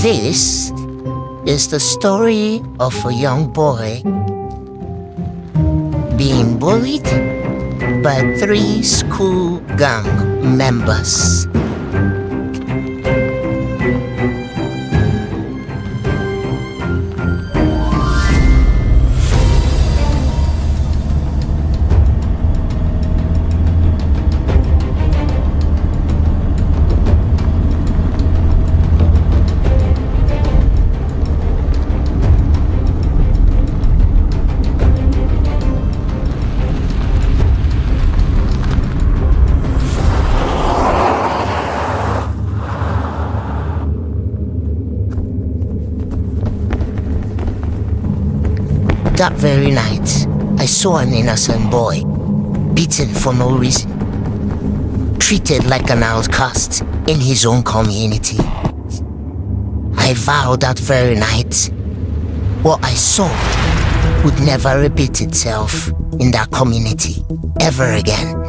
This is the story of a young boy being bullied by 3 school gang members. That very night, I saw an innocent boy, beaten for no reason, treated like an outcast in his own community. I vowed that very night, what I saw would never repeat itself in that community ever again.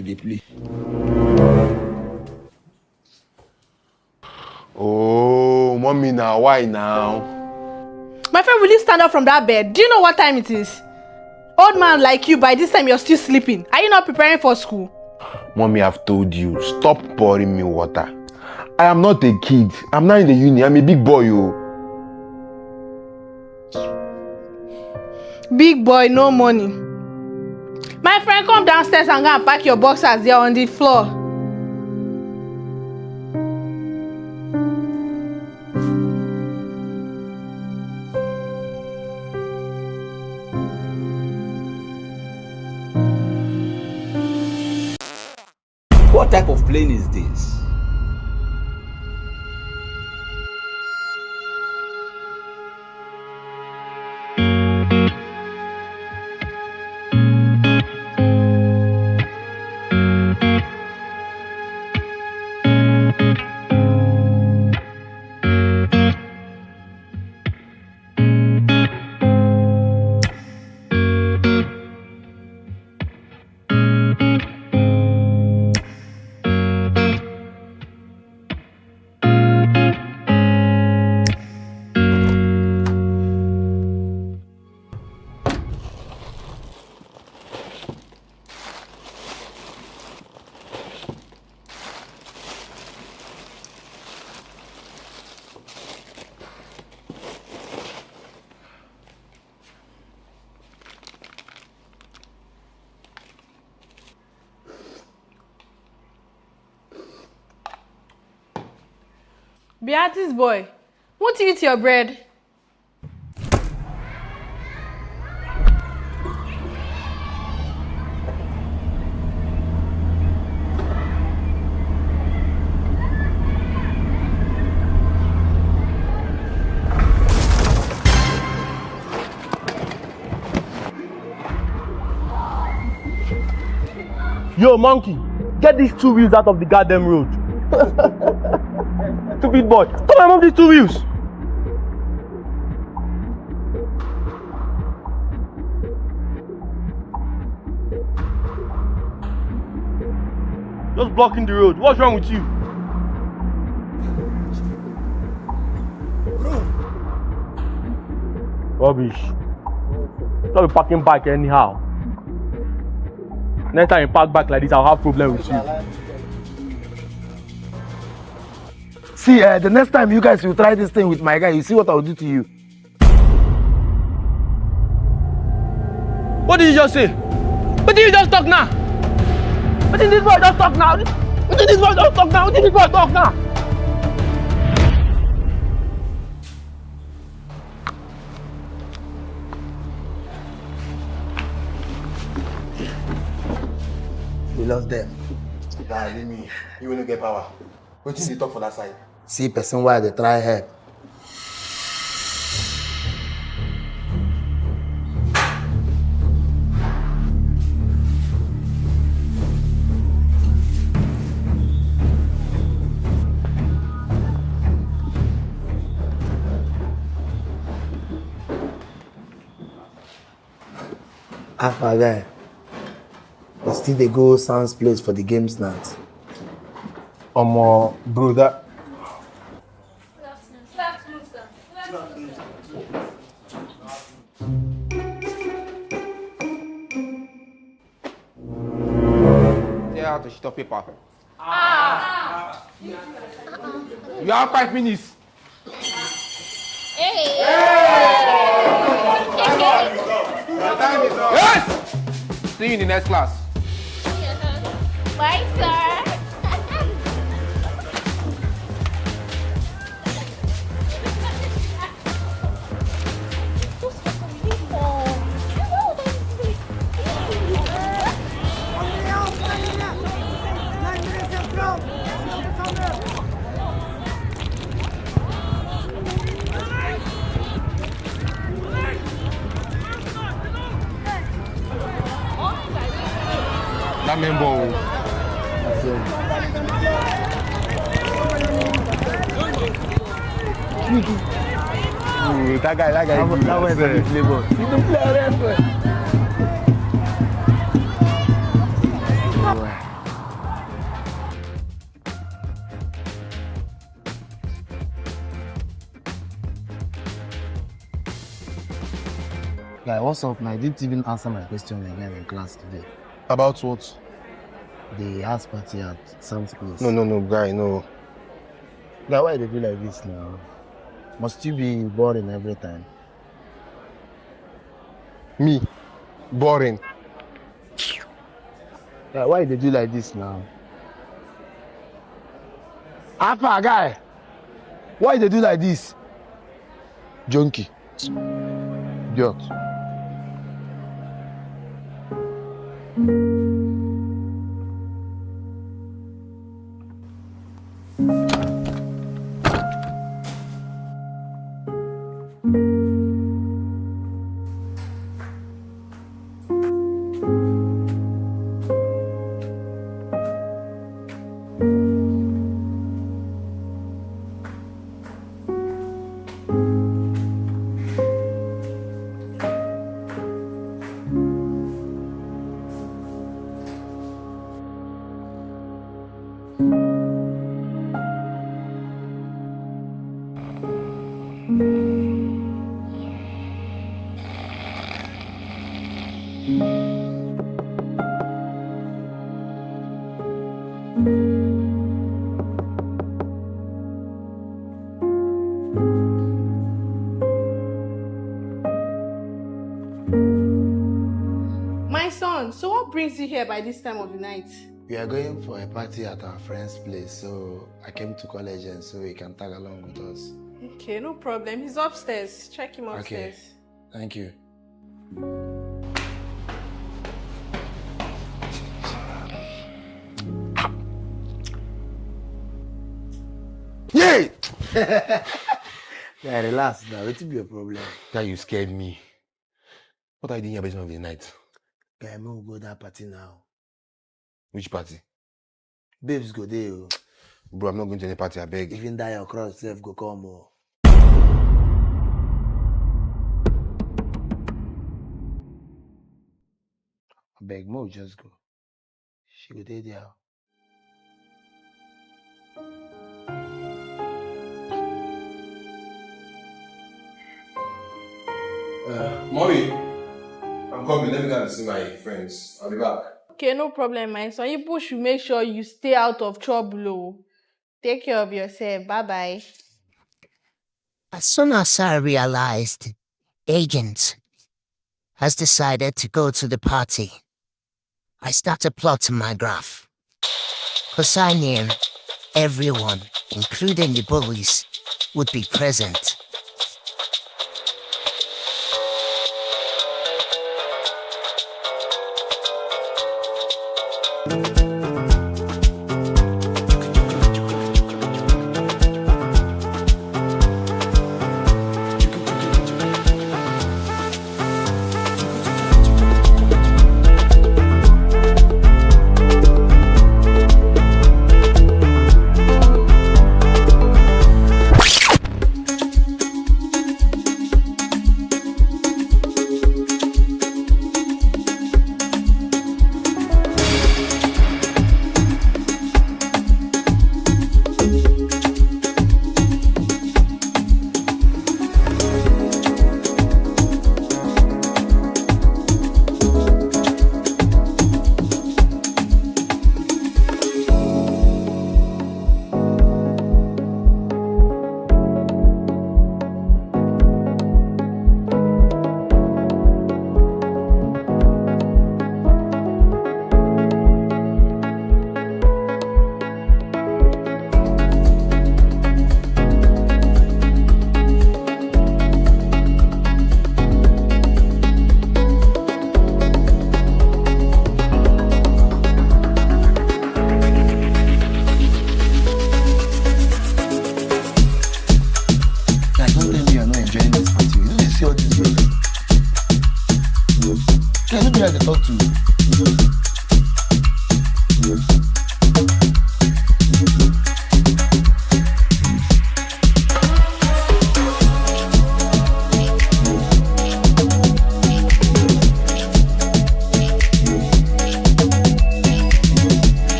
They play. Oh, mommy, now why now? My friend, will you stand up from that bed? Do you know what time it is? Old man like you, by this time you're still sleeping. Are you not preparing for school? Mommy, I've told you, stop pouring me water. I am not a kid. I'm not in the uni. I'm a big boy, Big boy, no money. My friend, come downstairs and go and pack your boxers. They're on the floor. What type of plane is this? Beatrice boy, won't you eat your bread? Yo, monkey, get these 2 wheels out of the goddamn road. Stupid boy. Come on, move these 2 wheels. Just blocking the road. What's wrong with you? Rubbish. Don't be parking bike anyhow. Next time you park back like this, I'll have problem with you. See, the next time you guys will try this thing with my guy, you see what I'll do to you. What did you just say? What did you just talk now? What did this boy just talk now? What did this boy just talk now? What did this boy talk now? We lost them. Guy, leave me. You will not get power. What did you talk for that side? See person why they try help. Alpha guy. But still they go Sam's place for the games night. Bro, that. Say how to stop paper. You have 5 minutes. Yes! See you in the next class. Bye, sir. That man ball. That guy. That way for the flavor. You don't play around, boy. Guy, what's up? I didn't even answer my question again in class today. About what? The house party at Sam's place. No, guy, no. Guy, why they do like this now? Must you be boring every time? Me. Boring. Guy, why they do like this now? Alpha guy, why they do like this? Junkie. Idiot. My son, so what brings you here by this time of the night? We are going for a party at our friend's place, so I came to college and so he can tag along with us. Okay, no problem. He's upstairs. Check him Okay. upstairs. Thank you. Yay! Yeah, relax now. It will be a problem. Guy, you scared me. What are you doing here by this time of the night? Guy, we will go to that party now. Which party? Babes go there. Bro, I'm not going to any party, I beg. Even die your cross self go come. Oh. I beg Mo just go. She go there there. Mommy, I'm coming. Let me go and see my friends. I'll be back. Okay, no problem, my son. You should make sure you stay out of trouble. Oh. Take care of yourself. Bye-bye. As soon as I realized Agent has decided to go to the party, I started plotting my graph. Because I knew everyone, including the bullies, would be present.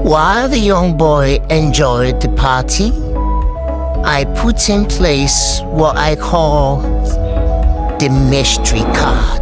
While the young boy enjoyed the party, I put in place what I call the mystery card.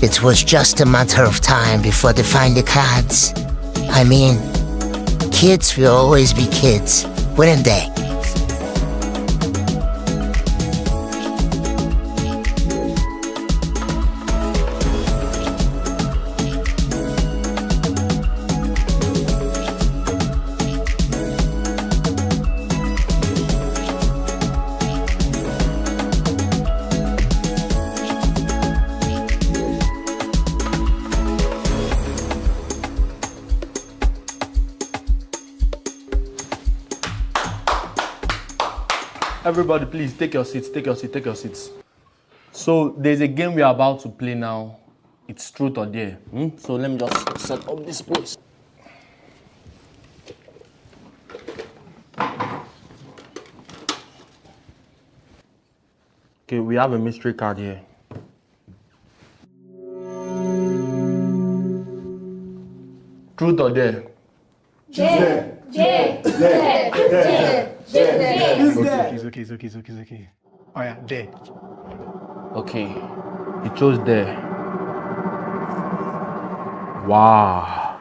It was just a matter of time before they find the cards. I mean, kids will always be kids, wouldn't they? Everybody, please take your seats, take your seats, take your seats. So there's a game we are about to play now. It's truth or dare. So let me just set up this place. Okay, we have a mystery card here. Truth or dare? It's okay. Oh yeah, there. Okay. He chose there. Wow.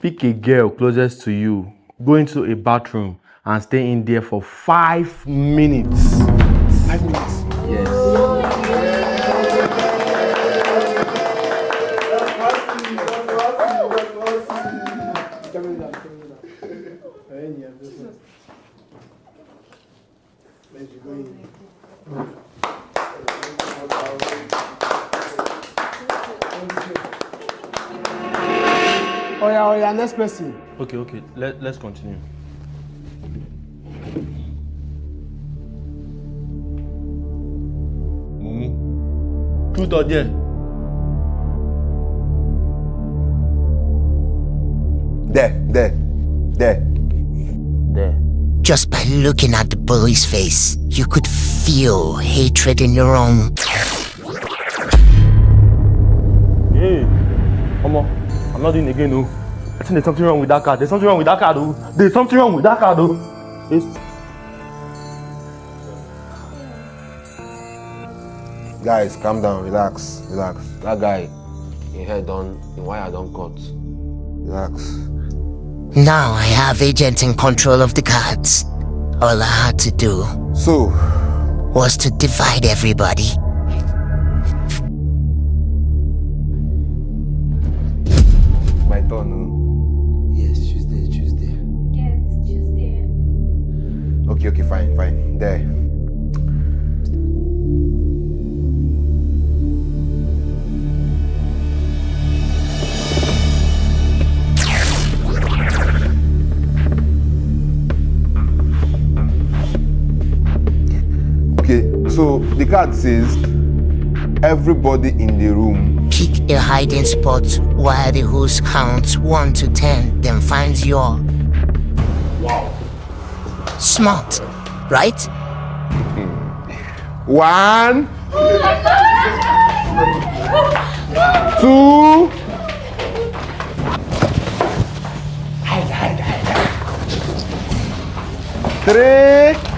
Pick a girl closest to you, go into a bathroom and stay in there for 5 minutes. 5 minutes? Yes. Oh yeah, next person. Okay, let's continue. Mumu. Truth or dare? There. There. Just by looking at the bully's face, you could feel hatred in your own. Hey, I'm not doing it again, no. I think there's something wrong with that card. There's something wrong with that card, though. There's something wrong with that card, though. Guys, calm down, relax. That guy, him wire don't cut. Relax. Now I have agent in control of the cards. All I had to do So, was to divide everybody. my turn. Yes, Tuesday. Yes, Tuesday. Okay, fine. There. Okay, so the card says everybody in the room. Pick a hiding spot while the host counts 1 to 10, then finds your... Wow. Smart, right? 1 2 3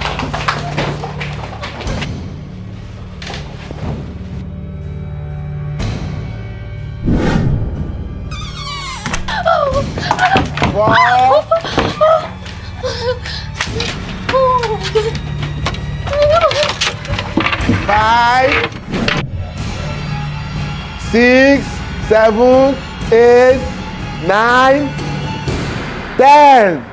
4 5 6 7 8 9 10.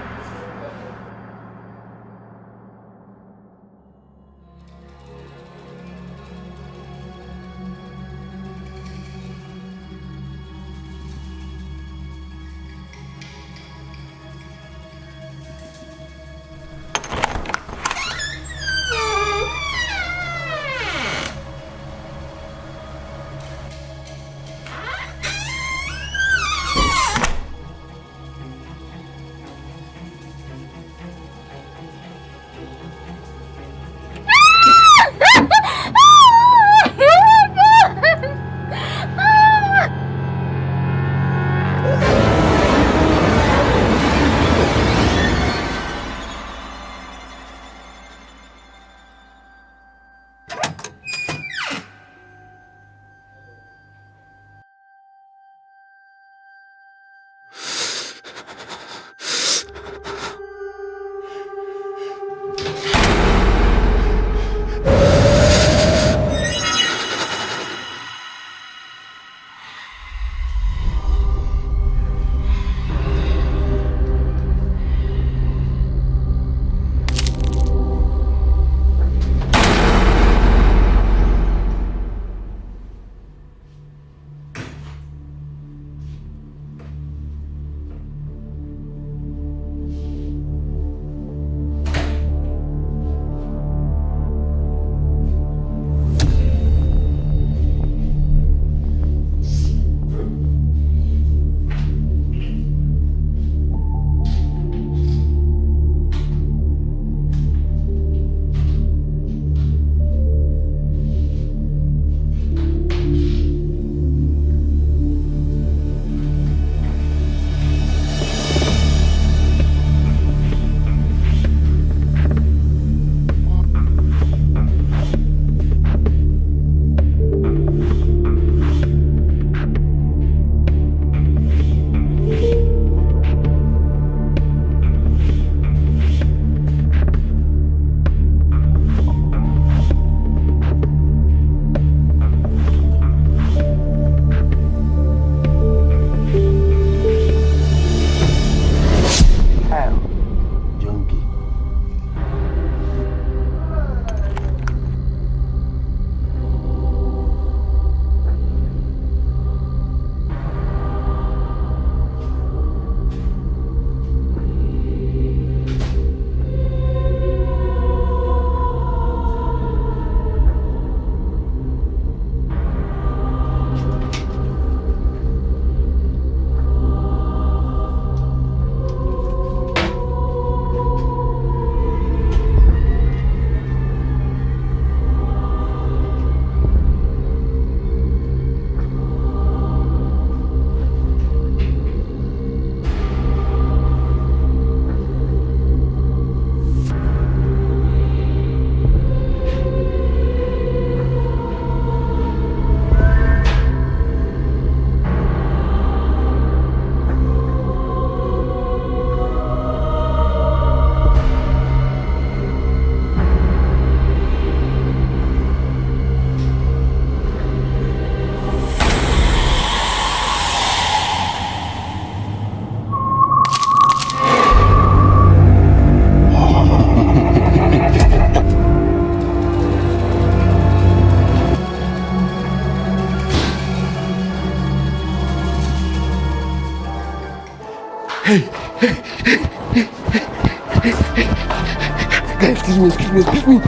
Guys, excuse me.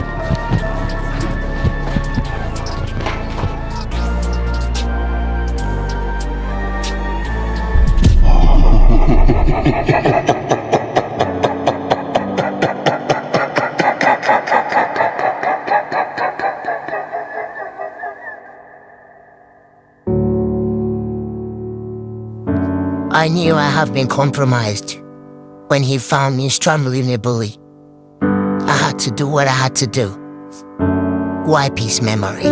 I knew I have been compromised when he found me strangling a bully. I had to do what I had to do. Wipe his memory.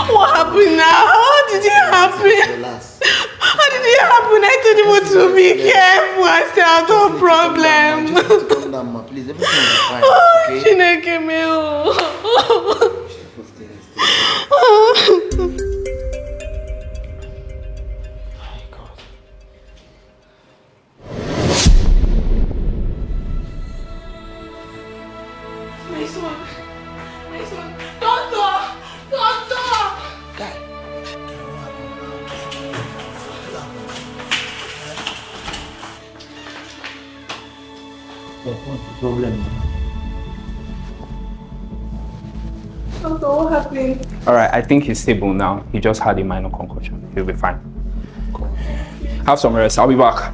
What happened now? How did it happen? How did it happen? I told him to be careful. I stay out of problem. Just calm down, ma. Please, everything will be fine. Okay? Chineke me. My son, doctor. What's the problem? Doctor, what happened? Alright, I think he's stable now. He just had a minor concussion. He'll be fine. Have some rest. I'll be back.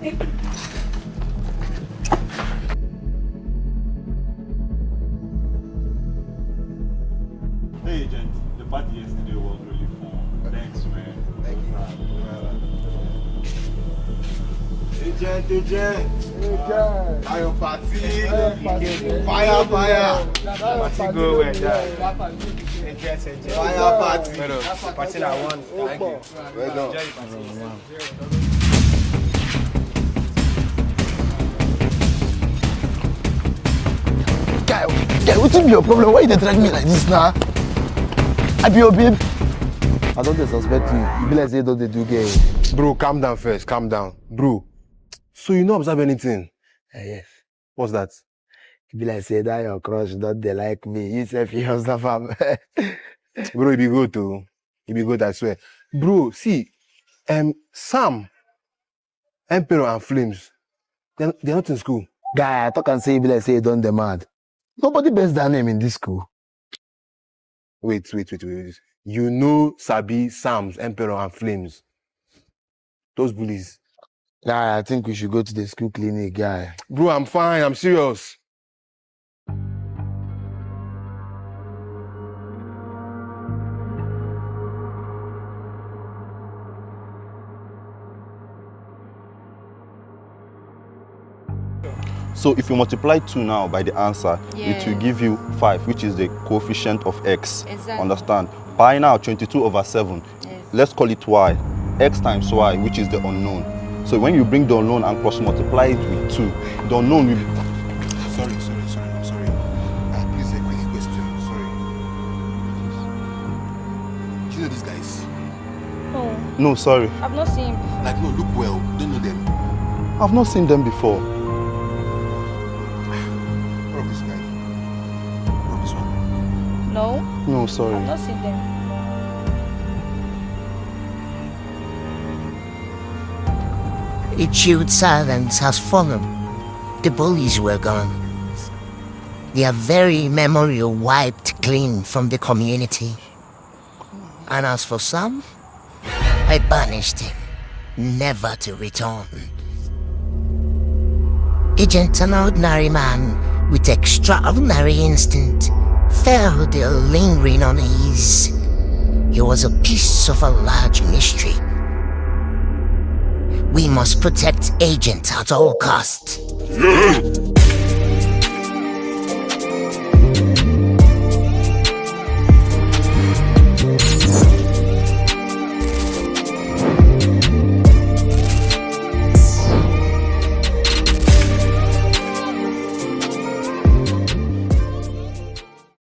Hey, agent. The party yesterday was really fun. Thanks, man. Thank you. Agent. Fire party. Fire. Party go where that. Fire party. Party that one. Thank you. Well done. Guy, what's your problem? Why you drag me like this now? I be your babe. I don't suspect you. You be like say don't they do gay. Bro, calm down first. Calm down. Bro, so you don't observe anything? Yes. What's that? You be like say that your crush don't they like me. You say you observe am. Bro, it be good too. It be good, I swear. Bro, see, Sam, Emperor and Flames, they're not in school. Guy, I talk and say you be like say you don't demand. Nobody bears that name in this school. Wait. You know Sabi, Sam's, Emperor and Flames. Those bullies. Guy, I think we should go to the school clinic, guy. Bro, I'm fine. I'm serious. So if you multiply 2 now by the answer, Yes. it will give you 5, which is the coefficient of x. Exactly. Understand? By now, 22/7. Yes. Let's call it y. X times y, which is the unknown. So when you bring the unknown and cross multiply it with 2, the unknown will be... Sorry. I'm sorry. Please, a quick question. Sorry. Do you know these guys? No, No, sorry. I've not seen him before. Like, no, look well. Don't know them. I've not seen them before. What of this guy? What of this one? No? No, sorry. I've not seen them. A chilled silence has fallen. The bullies were gone. Their very memory wiped clean from the community. And as for Sam, I banished him, never to return. Agent, an ordinary man with extraordinary instinct, felt a lingering unease. He was a piece of a large mystery. We must protect Agent at all costs.